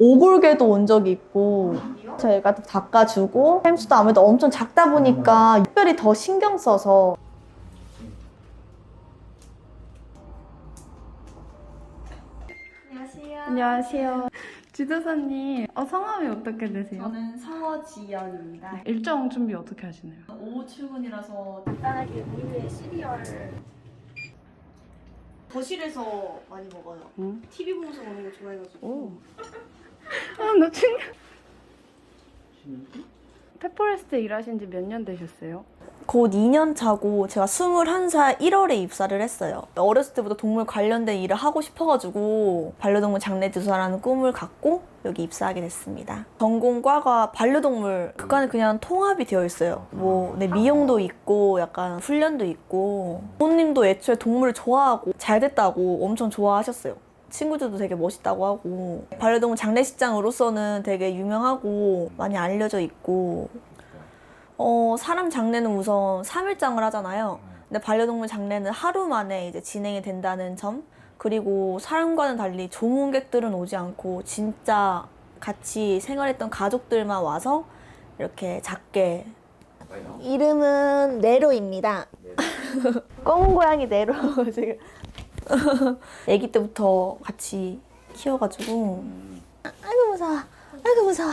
오골개도 온 적이 있고 저희가 또 닦아주고 햄스도 아무래도 엄청 작다 보니까 특별히 더 신경 써서 안녕하세요. 안녕하세요. 지도사님, 성함이 어떻게 되세요? 저는 서지연입니다. 일정 준비 어떻게 하시나요? 오후 출근이라서 간단하게 우유에 시리얼을 거실에서 많이 먹어요. 응? TV 보면서 먹는 거 좋아해가지고. 나 충격. 페퍼레스트 일하신 지 몇 년 되셨어요? 곧 2년 차고 제가 21살 1월에 입사를 했어요. 어렸을 때부터 동물 관련된 일을 하고 싶어가지고 반려동물 장례지도사라는 꿈을 갖고 여기 입사하게 됐습니다. 전공과가 반려동물 그간에 그냥 통합이 되어 있어요. 미용도 있고 약간 훈련도 있고 부모님도 애초에 동물을 좋아하고 잘 됐다고 엄청 좋아하셨어요. 친구들도 되게 멋있다고 하고 반려동물 장례식장으로서는 되게 유명하고 많이 알려져 있고 사람 장례는 우선 3일장을 하잖아요. 근데 반려동물 장례는 하루 만에 이제 진행이 된다는 점, 그리고 사람과는 달리 조문객들은 오지 않고 진짜 같이 생활했던 가족들만 와서 이렇게 작게. 이름은 네로입니다. 검은 고양이 네로 지금 아기 때부터 같이 키워가지고 아이고 무서워, 아이고 무서워.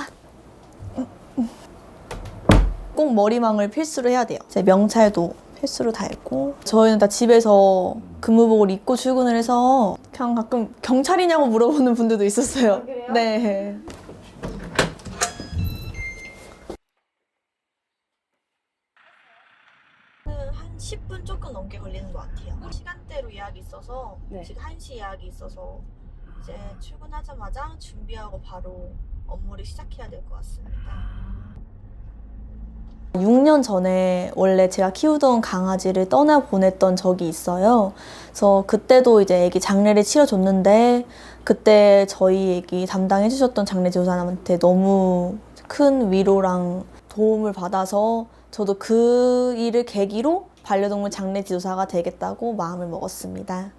꼭 머리망을 필수로 해야 돼요. 제 명찰도 필수로 달고 저희는 다 집에서 근무복을 입고 출근을 해서 그냥 가끔 경찰이냐고 물어보는 분들도 있었어요. 아, 그래요? 네. 한 10분 조금 넘게 걸리는 것 같아요. 시간대로 예약이 있어서 네. 지금 1시 예약이 있어서 이제 출근하자마자 준비하고 바로 업무를 시작해야 될 것 같습니다. 6년 전에 원래 제가 키우던 강아지를 떠나보냈던 적이 있어요. 그래서 그때도 이제 애기 장례를 치러줬는데 그때 저희 애기 담당해주셨던 장례지도사님한테 너무 큰 위로랑 도움을 받아서 저도 그 일을 계기로 반려동물 장례지도사가 되겠다고 마음을 먹었습니다.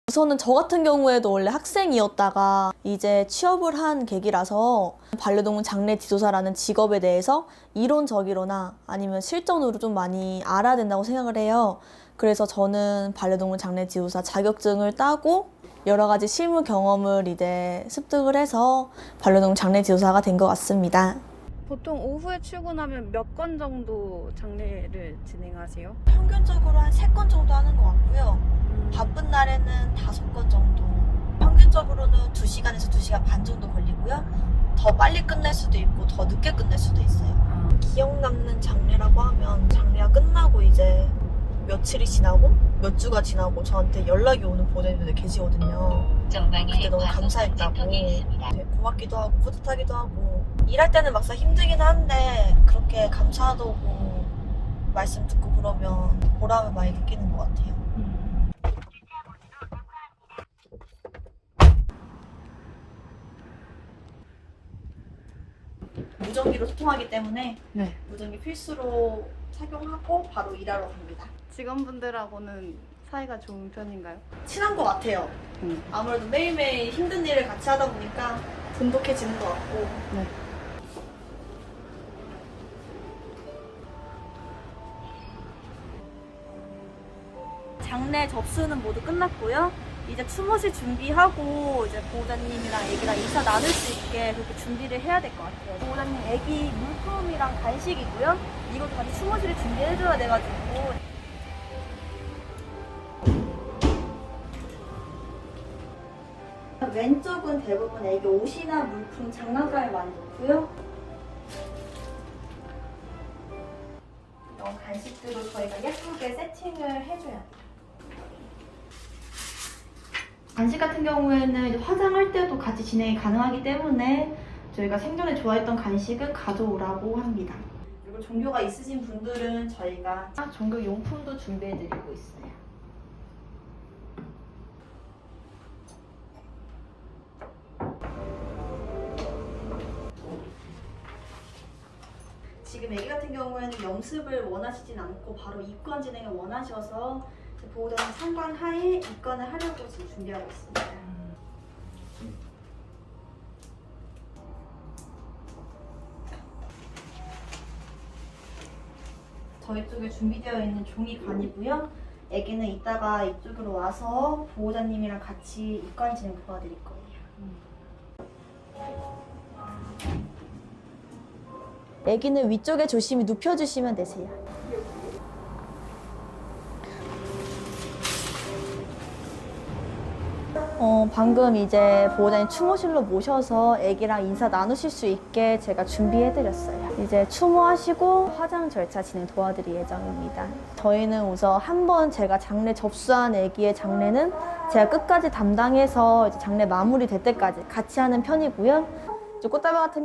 우선은 저 같은 경우에도 원래 학생이었다가 이제 취업을 한 계기라서 반려동물 장례지도사라는 직업에 대해서 이론적으로나 아니면 실전으로 좀 많이 알아야 된다고 생각을 해요. 그래서 저는 반려동물 장례지도사 자격증을 따고 여러 가지 실무 경험을 이제 습득을 해서 반려동물 장례지도사가 된 것 같습니다. 보통 오후에 출근하면 몇 건 정도 장례를 진행하세요? 평균적으로 한 3건 정도 하는 것 같고요. 바쁜 날에는 5건 정도. 평균적으로는 2시간에서 2시간 반 정도 걸리고요. 더 빨리 끝낼 수도 있고 더 늦게 끝낼 수도 있어요. 기억 남는 장례라고 하면 장례가 끝나고 이제 며칠이 지나고 몇 주가 지나고 저한테 연락이 오는 보호자님들 계시거든요. 그때 너무 감사했다고, 되게 고맙기도 하고 뿌듯하기도 하고, 일할 때는 막상 힘들긴 한데 그렇게 감사하다고 말씀 듣고 그러면 보람을 많이 느끼는 것 같아요. 무전기로 소통하기 때문에 네. 무전기 필수로 착용하고 바로 일하러 갑니다. 직원분들하고는 사이가 좋은 편인가요? 친한 것 같아요. 음. 아무래도 매일매일 힘든 일을 같이 하다 보니까 돈독해지는 것 같고. 네. 장례 접수는 모두 끝났고요. 이제 추모식 준비하고 이제 보호자님이랑 애기랑 인사 나눌 수 있게 그렇게 준비를 해야 될 것 같아요. 보호자님 애기 물품이랑 간식이고요. 이것도 같이 추모실에 준비해줘야 돼가지고. 왼쪽은 대부분 애기 옷이나 물품, 장난감을 많이 놓고요. 이런 간식들을 저희가 예쁘게 세팅을 해줘야 돼요. 간식 같은 경우에는 이제 화장할 때도 같이 진행이 가능하기 때문에 저희가 생전에 좋아했던 간식은 가져오라고 합니다. 그리고 종교가 있으신 분들은 저희가 종교 용품도 준비해드리고 있어요. 지금 애기 같은 경우에는 염습을 원하시진 않고 바로 입건 진행을 원하셔서 보호자님 상관 하에 입건을 하려고 지금 준비하고 있습니다. 저희 쪽에 준비되어 있는 종이관이고요. 애기는 이따가 이쪽으로 와서 보호자님이랑 같이 입관 진행 도와드릴 거예요. 애기는 위쪽에 조심히 눕혀주시면 되세요. 방금 이제 보호자님 추모실로 모셔서 아기랑 인사 나누실 수 있게 제가 준비해드렸어요. 이제 추모하시고 화장 절차 진행 도와드릴 예정입니다. 저희는 우선 한번 제가 장례 접수한 아기의 장례는 제가 끝까지 담당해서 이제 장례 마무리 될 때까지 같이 하는 편이고요. 이제 꽃다발 같은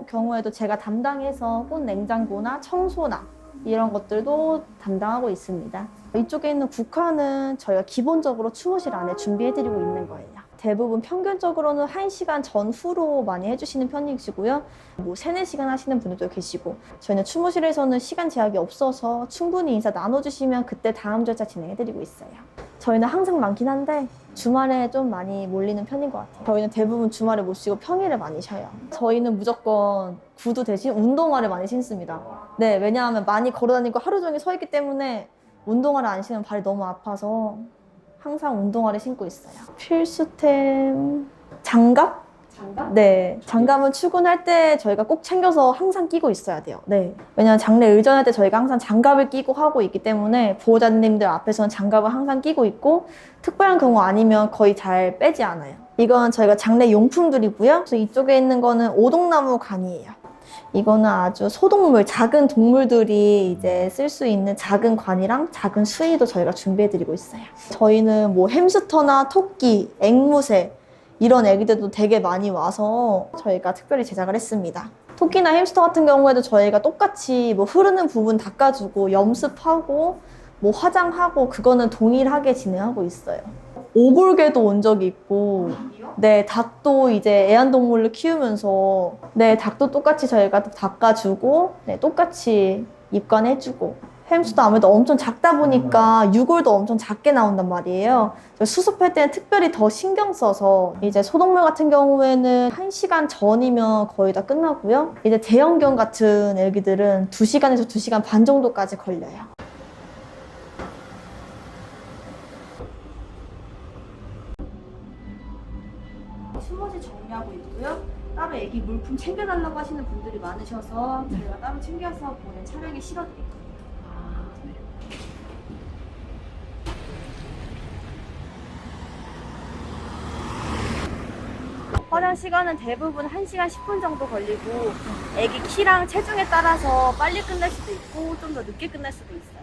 경우에도 제가 담당해서 꽃 냉장고나 청소나 이런 것들도 담당하고 있습니다. 이쪽에 있는 국화는 저희가 기본적으로 추모실 안에 준비해드리고 있는 거예요. 대부분 평균적으로는 1시간 전후로 많이 해주시는 편이시고요. 뭐 3, 4시간 하시는 분들도 계시고, 저희는 추모실에서는 시간 제약이 없어서 충분히 인사 나눠주시면 그때 다음 절차 진행해드리고 있어요. 저희는 항상 많긴 한데 주말에 좀 많이 몰리는 편인 것 같아요. 저희는 대부분 주말에 못 쉬고 평일에 많이 쉬어요. 저희는 무조건 구두 대신 운동화를 많이 신습니다. 네, 왜냐하면 많이 걸어다니고 하루 종일 서 있기 때문에 운동화를 안 신으면 발이 너무 아파서 항상 운동화를 신고 있어요. 필수템 장갑? 장갑? 네, 장갑은 출근할 때 저희가 꼭 챙겨서 항상 끼고 있어야 돼요. 네, 왜냐면 장례 의전할 때 저희가 항상 장갑을 끼고 하고 있기 때문에 보호자님들 앞에서는 장갑을 항상 끼고 있고, 특별한 경우 아니면 거의 잘 빼지 않아요. 이건 저희가 장례 용품들이고요. 그래서 이쪽에 있는 거는 오동나무 관이에요. 이거는 아주 소동물, 작은 동물들이 이제 쓸 수 있는 작은 관이랑 작은 수의도 저희가 준비해드리고 있어요. 저희는 뭐 햄스터나 토끼, 앵무새 이런 애기들도 되게 많이 와서 저희가 특별히 제작을 했습니다. 토끼나 햄스터 같은 경우에도 저희가 똑같이 뭐 흐르는 부분 닦아주고 염습하고 뭐 화장하고 그거는 동일하게 진행하고 있어요. 오골개도 온 적이 있고, 네, 닭도 이제 애완동물을 키우면서, 네, 닭도 똑같이 저희가 닦아주고, 네, 똑같이 입관해주고, 햄스터 아무래도 엄청 작다 보니까 유골도 엄청 작게 나온단 말이에요. 수습할 때는 특별히 더 신경 써서, 이제 소동물 같은 경우에는 1시간 전이면 거의 다 끝나고요. 이제 대형견 같은 애기들은 2시간에서 2시간 반 정도까지 걸려요. 추모실 정리하고 있고요. 따로 애기 물품 챙겨달라고 하시는 분들이 많으셔서 저희가 따로 챙겨서 보낸 차량에 실어드릴 거예요. 화장 시간은 대부분 1시간 10분 정도 걸리고, 애기 키랑 체중에 따라서 빨리 끝날 수도 있고 좀 더 늦게 끝날 수도 있어요.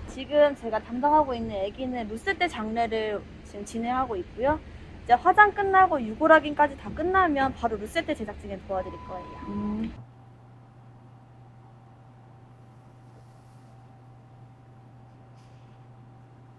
지금 제가 담당하고 있는 애기는 루세떼 장례를 지금 진행하고 있고요. 이제 화장 끝나고 유골 확인까지 다 끝나면 바로 루세떼 제작 진행 도와드릴 거예요.